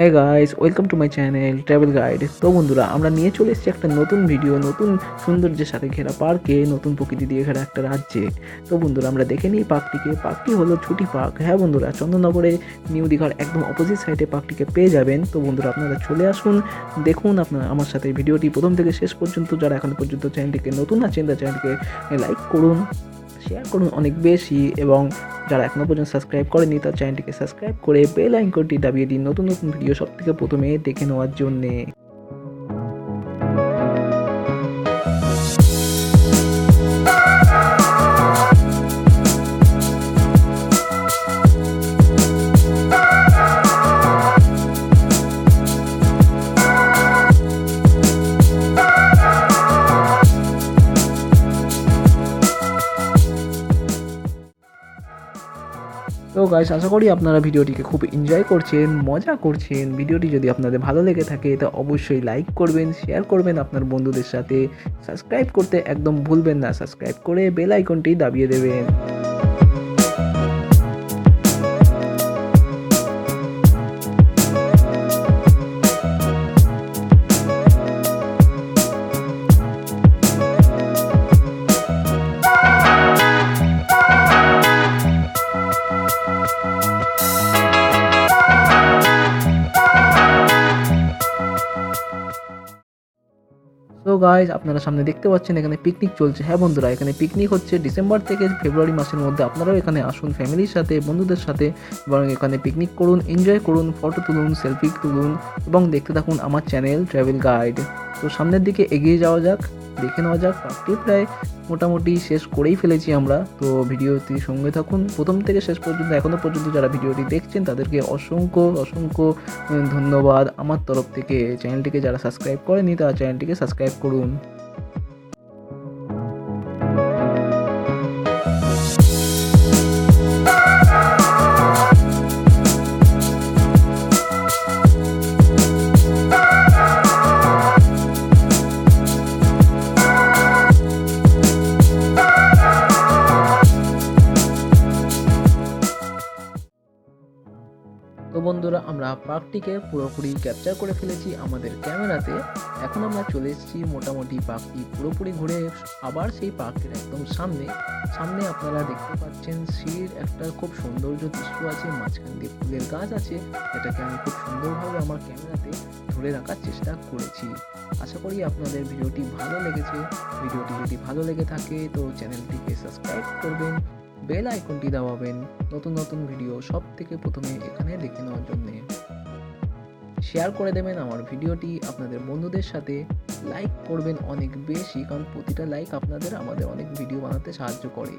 Hi guys, welcome to my channel travel guide. তো বন্ধুরা, আমরা নিয়ে চলে এসেছি একটা নতুন ভিডিও, নতুন সৌন্দর্যের সাথে ঘেরা পার্কে, নতুন প্রকৃতি দিয়ে ঘেরা একটা রাজ্যে। তো বন্ধুরা, আমরা দেখে নিই পার্কটিকে। পার্কটি হলো ছুটি পার্ক। হ্যাঁ বন্ধুরা, চন্দননগরে নিউ দীঘার একদম অপোজিট সাইডে পার্কটিকে পেয়ে যাবেন। তো বন্ধুরা, আপনারা চলে আসুন, দেখুন আপনারা আমার সাথে ভিডিওটি প্রথম থেকে শেষ পর্যন্ত। যারা এখন পর্যন্ত চ্যানেলটিকে নতুন আছেন, তার চ্যানেলটিকে লাইক করুন, শেয়ার করুন অনেক বেশি, এবং যারা এখনও পর্যন্ত সাবস্ক্রাইব করেনি তার চ্যানেলটিকে সাবস্ক্রাইব করে বেল আইকনটি দাবিয়ে দিন নতুন নতুন ভিডিও সবথেকে প্রথমে দেখে নেওয়ার জন্যে। তো গাইস, আশা করি আপনারা ভিডিওটিকে খুব এনজয় করছেন, মজা করছেন। ভিডিওটি যদি আপনাদের ভালো লেগে থাকে তো অবশ্যই লাইক করবেন, শেয়ার করবেন আপনার বন্ধুদের সাথে, সাবস্ক্রাইব করতে একদম ভুলবেন না। সাবস্ক্রাইব করে বেল আইকনটি দাবিয়ে দেবেন। তো গাইস, আপনারা সামনে দেখতে পাচ্ছেন এখানে পিকনিক চলছে। হ্যাঁ বন্ধুরা, এখানে পিকনিক হচ্ছে ডিসেম্বর থেকে ফেব্রুয়ারি মাসের মধ্যে। আপনারাও এখানে আসুন ফ্যামিলির সাথে, বন্ধুদের সাথে, এবং এখানে পিকনিক করুন, এনজয় করুন, ফটো তুলুন, সেলফি তুলুন, এবং দেখতে থাকুন আমার চ্যানেল ট্রাভেল গাইড। তো সামনের দিকে এগিয়ে যাওয়া যাক, দেখে নেওয়া যাক। পার্কটি প্রায় মোটামুটি শেষ করেই ফেলেছি আমরা। তো ভিডিওটি সঙ্গে থাকুন প্রথম থেকে শেষ পর্যন্ত। এখনও পর্যন্ত যারা ভিডিওটি দেখছেন তাদেরকে অসংখ্য অসংখ্য ধন্যবাদ আমার তরফ থেকে। চ্যানেলটিকে যারা সাবস্ক্রাইব করেনি তারা চ্যানেলটিকে সাবস্ক্রাইব করুন। তো বন্ধুরা, আমরা পার্কটিকে পুরোপুরি ক্যাপচার করে ফেলেছি আমাদের ক্যামেরাতে। এখন আমরা চলে এসেছি মোটামুটি পার্কটি পুরোপুরি ঘুরে আবার সেই পার্কের একদম সামনে। সামনে আপনারা দেখতে পাচ্ছেন সিঁড়ির একটা খুব সৌন্দর্য দৃশ্য আছে, মাঝখান দিয়ে ফুলের গাছ আছে, এটাকে আমি খুব সুন্দরভাবে আমার ক্যামেরাতে ধরে রাখার চেষ্টা করেছি। আশা করি আপনাদের ভিডিওটি ভালো লেগেছে। ভিডিওটি যদি ভালো লেগে থাকে তো চ্যানেলটিকে সাবস্ক্রাইব করবেন, বেল আইকনটি দাবাবেন নতুন নতুন ভিডিও সব থেকে প্রথমে এখানে দেখে নেওয়ার জন্যে। শেয়ার করে দেবেন আমার ভিডিওটি আপনাদের বন্ধুদের সাথে, লাইক করবেন অনেক বেশি, কারণ প্রতিটা লাইক আপনাদের আমাদের অনেক ভিডিও বানাতে সাহায্য করে।